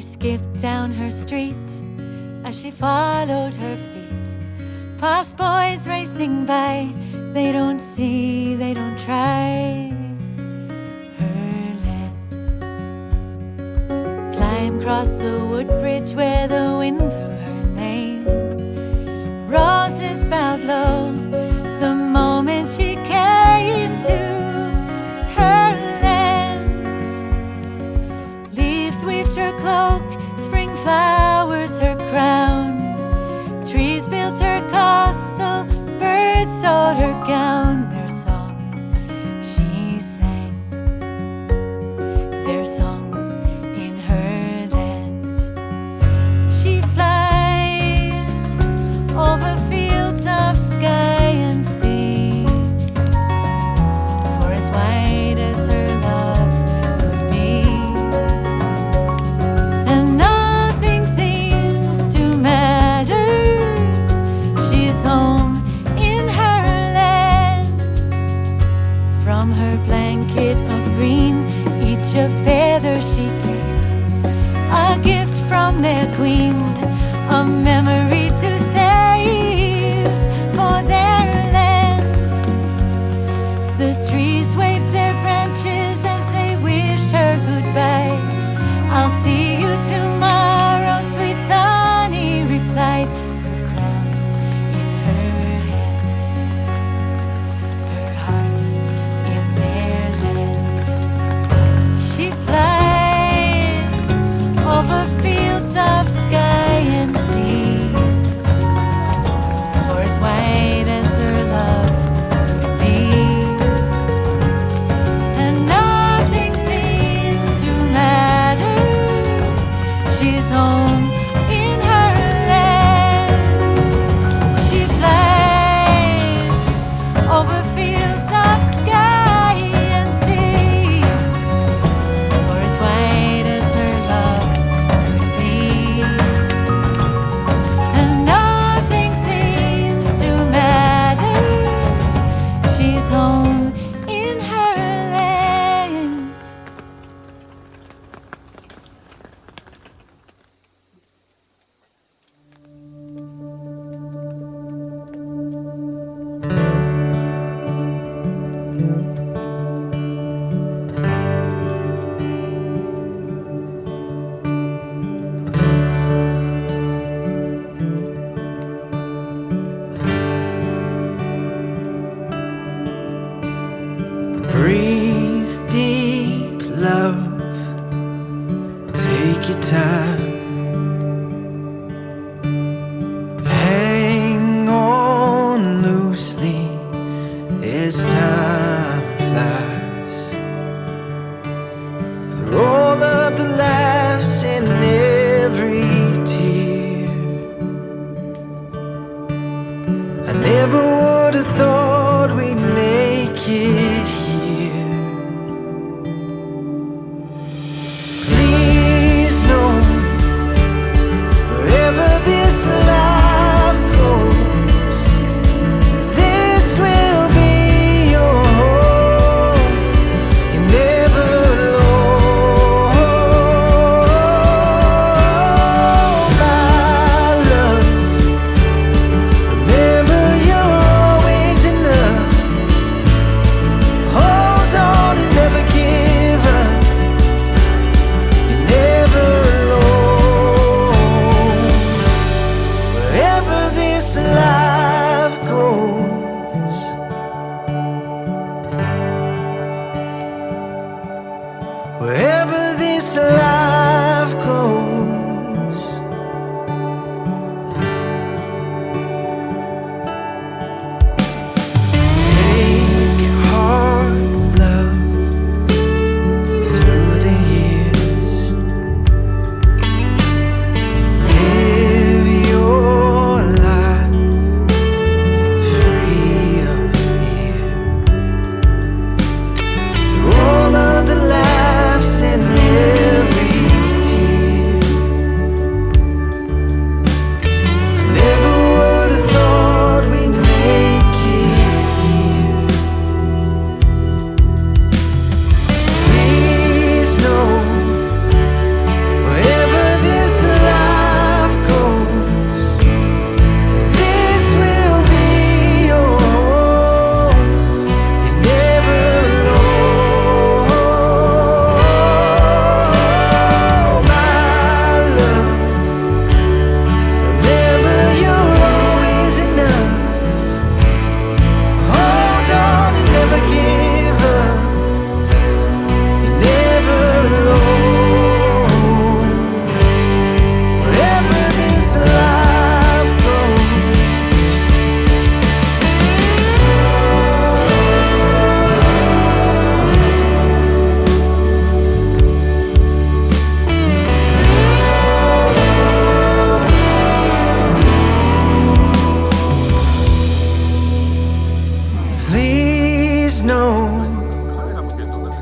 She skipped down her street as she followed her feet. Past boys racing by, they don't see, they don't try her land. Climb across the wood bridge where the wind blew her name. Roses bowed low the moment she came to her land. Leaves weaved her cloak, spring flowers her crown. Trees built her castle, birds sewed her gown. Their song she sang, their song in her land. She flies over fields of sky and sea, for as wide as her love could be, and nothing seems to matter. She's home in her land. From her blanket of green, each a feather she gave, a gift from their queen, a memory to save for their land. The trees waved their branches as they wished her goodbye. I'll see you tomorrow, sweet Sunny replied, her crown in her hand, her heart in their land. She flies over fields of sky and sea, for as wide as her love could be, and nothing seems to matter. She's home in her land. She flies over fields of sky and sea, for as wide as her love could be, and nothing seems to matter. She's home in her land. Breathe deep, love. Take your time. Hang on loosely as time flies. Through all of the laughs and every tear, I never would have thought we'd make it here. Please know, wherever this life goes, this will be your home. You're never alone, my love. Remember, you're always in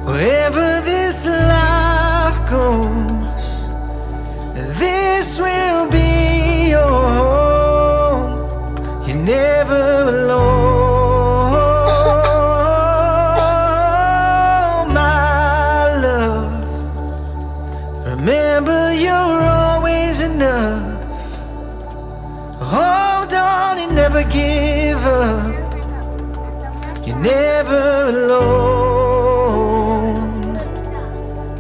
wherever this life goes, this will be your home. You're never alone, my love. Remember, you're always enough. Hold on and never give up. You're never alone,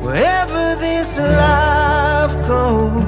wherever this life goes.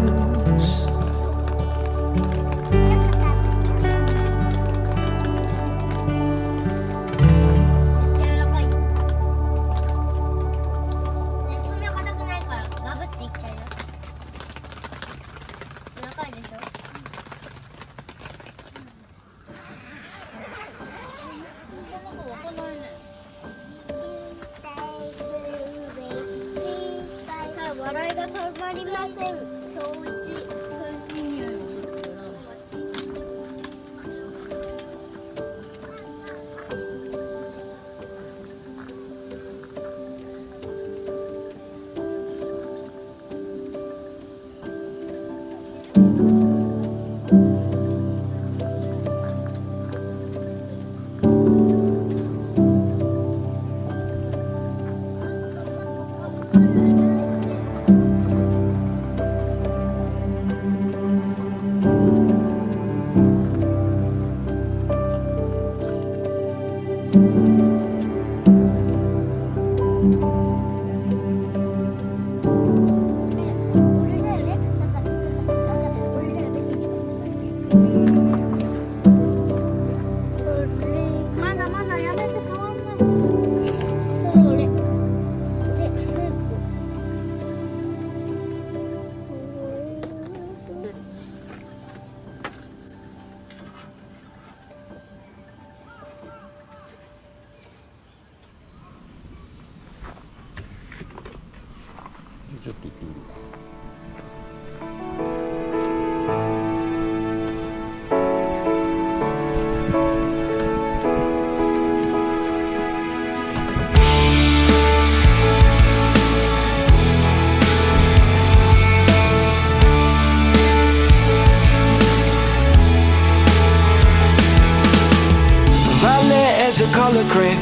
Color crayon.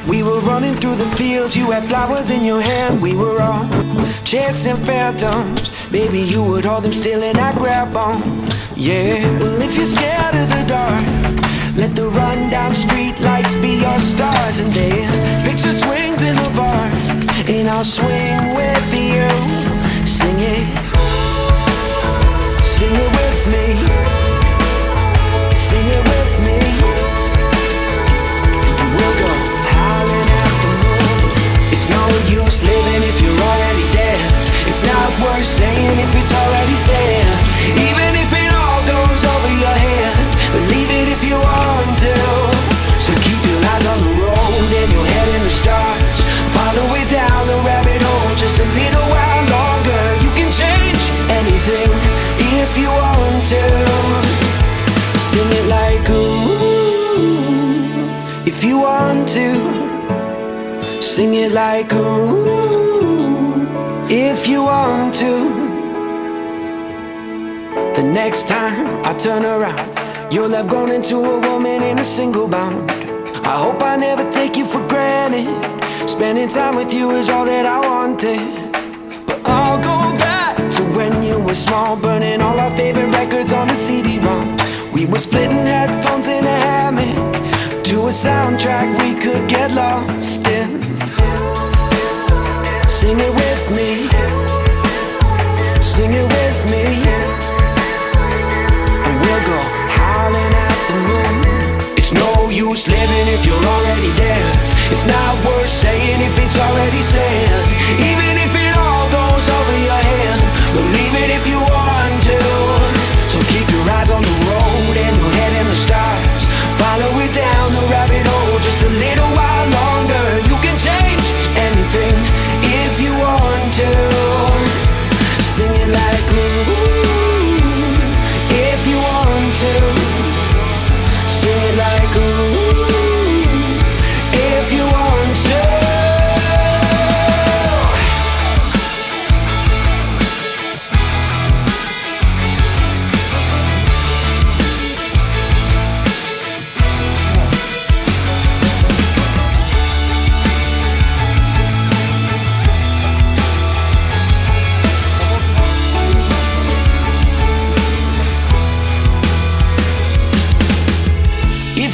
We were running through the fields, you had flowers in your hand. We were all chasing phantoms. Baby, you would hold them still and I'd grab on. Yeah, well if you're scared of the dark, let the rundown street lights be your stars. And then picture swings in the park, and I'll swing with you. Sing it, sing it with me, sing it with me. We'll go howling at the moon. It's no use living if you're already dead. It's not worth saying if it's already said. Even if it all goes over your head, believe it if you want to. So keep your eyes on the road and your head in the stars. Follow it down the rabbit hole just a little while longer. You can change anything if you want to. Sing it like ooh, if you want to. Sing it like ooh, if you want to. The next time I turn around, you'll have grown into a woman in a single bound. I hope I never take you for granted. Spending time with you is all that I wanted. But I'll go back to when you were small, burning all our favorite records on the CD-ROM. We were splitting headphones in a hammock to a soundtrack we could get lost in. Sing it with me, sing it with me, and we'll go howling at the moon. It's no use living if you're already there. It's not worth saying if it's already said. Even if it all goes over your head, believe it if you want to. So keep your eyes on the road and your head in the stars. Follow it down the rabbit hole just a little while longer. You can change anything if you want to. Sing it like ooh, if you want to. Sing it like ooh, if you want to.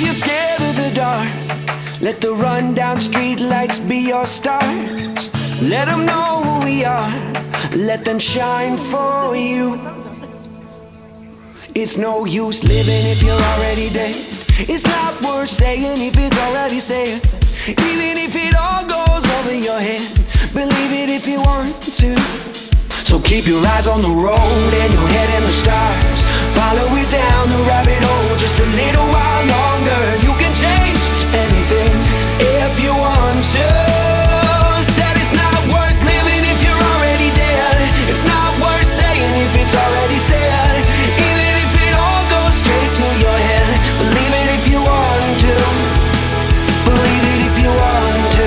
you're scared of the dark, let the rundown street lights be your stars. Let them know who we are, let them shine for you. It's no use living if you're already dead. It's not worth saying if it's already said. Even if it all goes over your head, believe it if you want to. So keep your eyes on the road and your head in the stars. Follow it down the rabbit hole just a little while longer. You can change anything if you want to. Said it's not worth living if you're already dead. It's not worth saying if it's already said. Even if it all goes straight to your head, believe it if you want to. Believe it if you want to.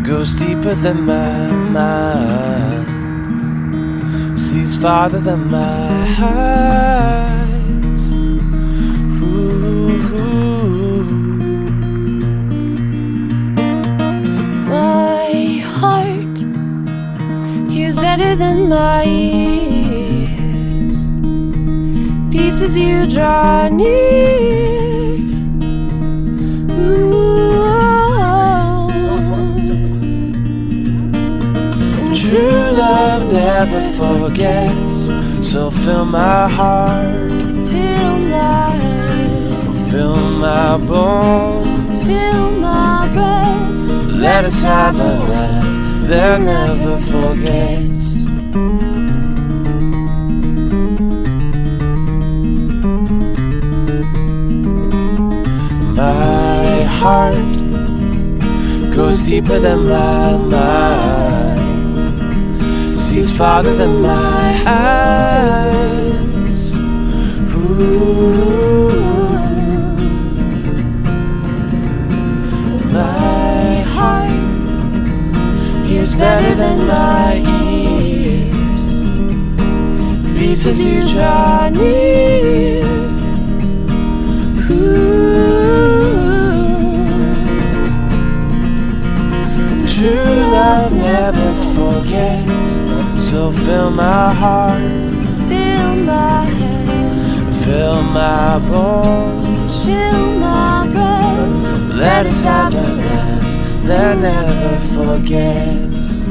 Goes deeper than my mind, sees farther than my eyes. Ooh. My heart hears better than my ears, beats as you draw near. Ooh. True love never forgets, so fill my heart, fill my bones, fill my breath. let us have a laugh that never forgets. My heart goes deeper than my mind, sees farther than my eyes. Ooh. My heart hears better than my ears, beats as you draw near. True love never forgets, so fill my heart, Fill my head, fill my bones, fill my breath. let us have a laugh that never forgets.